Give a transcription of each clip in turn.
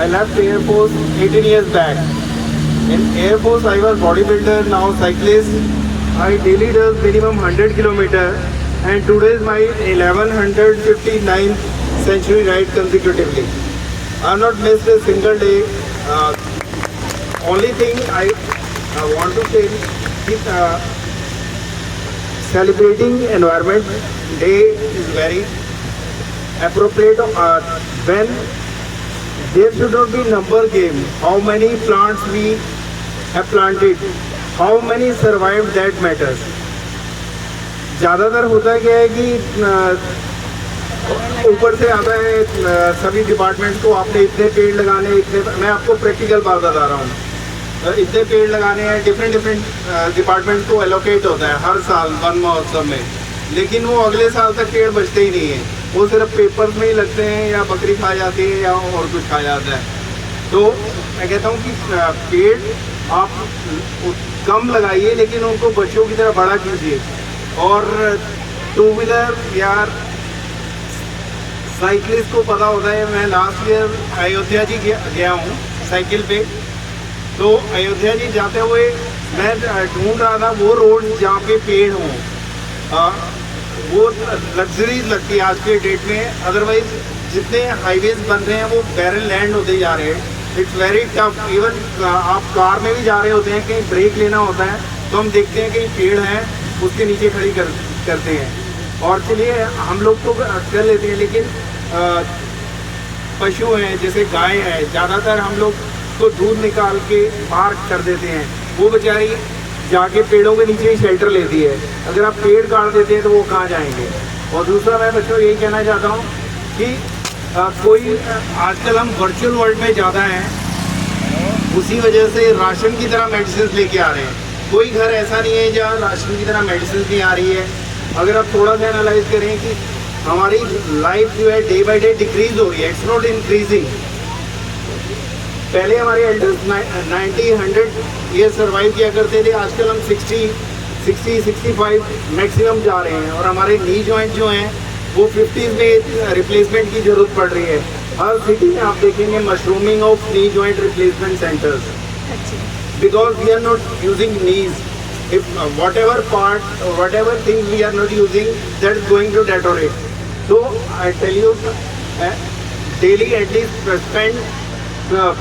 I left Air Force 18 years back. In Air Force, I was bodybuilder, now cyclist. I daily does minimum 100 kilometer, and today is my 1159 century ride consecutively. I have not missed a single day. Only thing I want to say is celebrating Environment Day is very appropriate when there should not be number game. How many plants we have planted, how many survived, that matters. ज़्यादातर होता क्या है कि ऊपर से आता है सभी डिपार्टमेंट्स को आपने इतने पेड़ लगाने, इतने, मैं आपको प्रैक्टिकल बात बता रहा हूँ, इतने पेड़ लगाने हैं, डिफरेंट डिपार्टमेंट को एलोकेट होता है हर साल वन महोत्सव में, लेकिन वो अगले साल तक पेड़ बचते ही नहीं है, वो सिर्फ पेपर्स में ही लगते हैं या बकरी खा जाती है या और कुछ खा जाता है। तो मैं कहता हूँ कि पेड़ आप कम लगाइए लेकिन उनको बच्चों की तरह बड़ा कीजिए। और टू व्हीलर या साइकिलिस्ट को पता होता है, मैं लास्ट ईयर अयोध्या जी गया हूँ साइकिल पे, तो अयोध्या जी जाते हुए मैं ढूंढ रहा था वो रोड जहाँ पे पेड़ हों, वो लग्जरी लगती है आज के डेट में। अदरवाइज जितने हाईवेज बन रहे हैं वो बैरल लैंड होते जा रहे हैं, इट्स वेरी टफ। इवन आप कार में भी जा रहे होते हैं, कहीं ब्रेक लेना होता है तो हम देखते हैं कि पेड़ हैं उसके नीचे खड़ी करते हैं, और चलिए हम लोग तो कर लेते हैं, लेकिन पशु हैं जैसे गाय है, ज़्यादातर हम लोग तो दूध निकाल के बाहर कर देते हैं, वो बेचारी जाके पेड़ों के नीचे ही शेल्टर लेती है। अगर आप पेड़ काट देते हैं तो वो कहाँ जाएंगे। और दूसरा मैं बच्चों यही कहना चाहता हूँ कि कोई आजकल हम वर्चुअल वर्ल्ड में ज़्यादा हैं, उसी वजह से राशन की तरह मेडिसिन लेके आ रहे हैं। कोई घर ऐसा नहीं है जहाँ राशन की तरह मेडिसिन नहीं आ रही है। अगर आप थोड़ा सा एनालाइज करें कि हमारी लाइफ जो है डे बाई डे डिक्रीज हो रही है, इट्स नॉट इंक्रीजिंग। पहले हमारे एल्डर्स 90-100 ईयर सर्वाइव किया करते थे, आजकल हम 60-65 मैक्सिमम जा रहे हैं, और हमारे नी जॉइंट जो हैं वो 50s में रिप्लेसमेंट की ज़रूरत पड़ रही है। हर सिटी में आप देखेंगे mushrooming of knee joint replacement centres, because we are not using knees. If whatever part or whatever thing we are not using, that is going to deteriorate. So I tell you, daily at least spend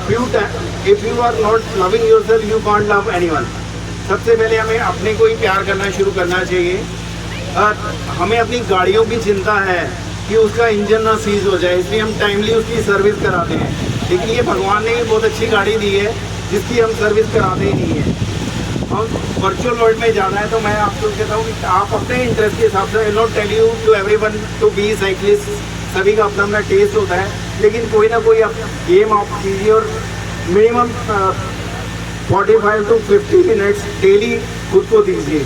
few time. If you are not loving yourself, you can't love anyone. सबसे पहले हमें अपने को ही प्यार करना शुरू करना चाहिए। हमें अपनी गाड़ियों की चिंता है कि उसका इंजन ना सीज हो जाए, इसलिए हम टाइमली उसकी सर्विस कराते हैं, लेकिन ये भगवान ने बहुत अच्छी गाड़ी दी है जिसकी हम सर्विस कराते ही नहीं है। हम वर्चुअल वर्ल्ड में जाना है तो मैं आपको कहता हूँ कि आप अपने इंटरेस्ट के हिसाब से, I not tell you to everyone to be cyclist, सभी का अपना अपना टेस्ट होता है, लेकिन कोई ना कोई आप गेम आप कीजिए और मिनिमम 45 to 50 मिनट्स डेली खुद को दीजिए।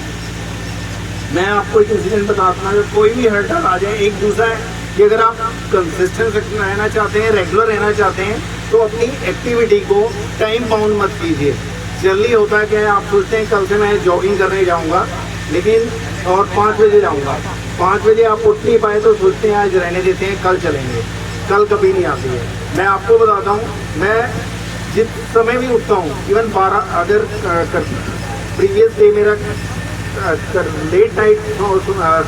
मैं आपको एक इंसिडेंट बताता हूँ, कोई भी हर्डल आ जाए, एक दूसरा है कि अगर आप कंसिस्टेंट रहना चाहते हैं, रेगुलर रहना चाहते हैं, तो अपनी एक्टिविटी को टाइम बाउंड मत कीजिए। जल्दी होता है कि आप सोचते हैं कल से मैं जॉगिंग करने जाऊंगा, लेकिन और 5 बजे जाऊंगा, 5 बजे आप उठ नहीं पाए तो सोचते हैं आज रहने देते हैं, कल चलेंगे। कल कभी नहीं आती है। मैं आपको बताता हूँ, मैं जिस समय भी उठता हूँ, इवन 12 अगर प्रीवियस डे मेरा लेट नाइट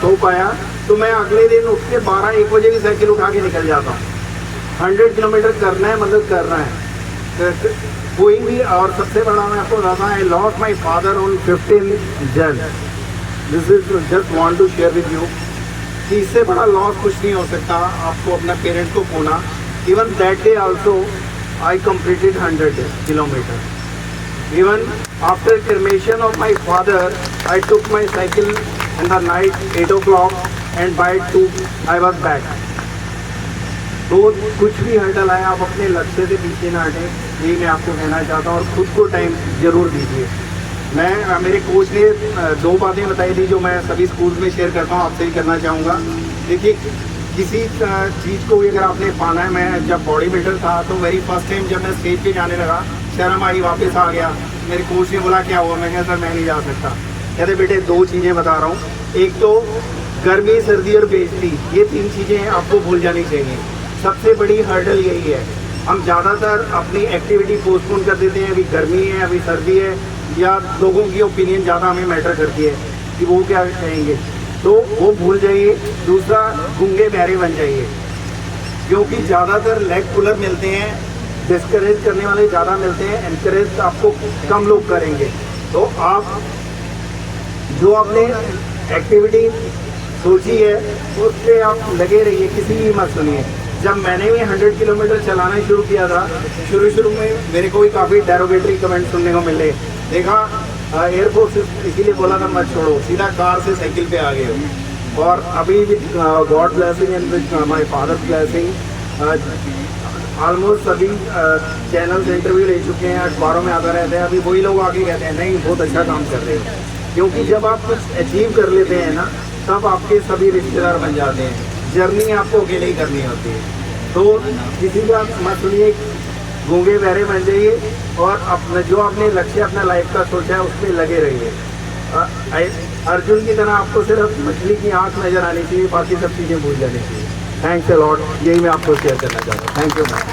सो पाया तो मैं अगले दिन उठ के 12-1 बजे भी साइकिल उठा के निकल जाता हूँ। 100 किलोमीटर करना है मतलब करना है कोई भी। और सबसे बड़ा मैं आपको बताता हूँ, I lost my father on 15 Jan. This is just want to share with you कि इससे बड़ा लॉस कुछ नहीं हो सकता आपको अपना पेरेंट्स को खोना। Even that day also I completed 100 kilometre. Even after cremation of my father, I took my cycle in the night 8 o'clock and by 2 I was back. तो कुछ भी हर्डल आए आप अपने लक्ष्य से पीछे ना हटें, यही मैं आपको कहना चाहता हूँ। और ख़ुद को टाइम ज़रूर दीजिए। मैं मेरे कोच ने 2 बातें बताई थी जो मैं सभी स्कूल्स में शेयर करता हूँ, आपसे ही करना चाहूँगा। देखिए, किसी चीज़ को भी अगर आपने पाना है, मैं जब बॉडी बिल्डर था तो वेरी फर्स्ट टाइम जब मैं स्टेज पे जाने लगा, शर्म आई, वापस आ गया। मेरे कोच ने बोला क्या हुआ, मैं कहा सर मैं नहीं जा सकता। कहते बेटे 2 चीज़ें बता रहा हूँ, एक तो गर्मी, सर्दी और बेइज्जती, ये 3 चीज़ें आपको भूल जानी चाहिए। सबसे बड़ी हर्डल यही है हम ज़्यादातर अपनी एक्टिविटी पोस्टपोन कर देते हैं, अभी गर्मी है, अभी सर्दी है, या लोगों की ओपिनियन ज़्यादा हमें मैटर करती है कि वो क्या कहेंगे, तो वो भूल जाइए। दूसरा, गूंगे बहरे बन जाइए, क्योंकि ज़्यादातर लेग पुलर मिलते हैं, डिस्करेज करने वाले ज़्यादा मिलते हैं, एनकरेज आपको कम लोग करेंगे। तो आप जो आपने एक्टिविटी सोची है उस पर आप लगे रहिए, किसी की मत सुनिए। जब मैंने भी 100 किलोमीटर चलाना शुरू किया था, शुरू में मेरे को भी काफ़ी डेरोगेटरी कमेंट सुनने को मिले। देखा एयरफोर्स इसीलिए बोला था मत छोड़ो, सीधा कार से साइकिल पे आ गए हो। और अभी भी God blessing and with my father blessing almost सभी चैनल्स इंटरव्यू ले चुके हैं, अखबारों में आता रहता है। अभी वही लोग आके कहते हैं नहीं बहुत अच्छा काम कर रहे हो, क्योंकि जब आप कुछ अचीव कर लेते हैं ना, तब आपके सभी रिश्तेदार बन जाते हैं। जर्नी आपको अकेले ही करनी होती है। तो किसी का मत सुनिए, गूंगे बहरे बन जाइए और अपना जो आपने लक्ष्य अपना लाइफ का सोचा है उसमें लगे रहिए। अर्जुन की तरह आपको सिर्फ मछली की आंख नजर आनी चाहिए, बाकी सब चीज़ें भूल जानी चाहिए। थैंक्स अ लॉट, यही मैं आपको शेयर करना चाहता हूँ। Thank you ma'am.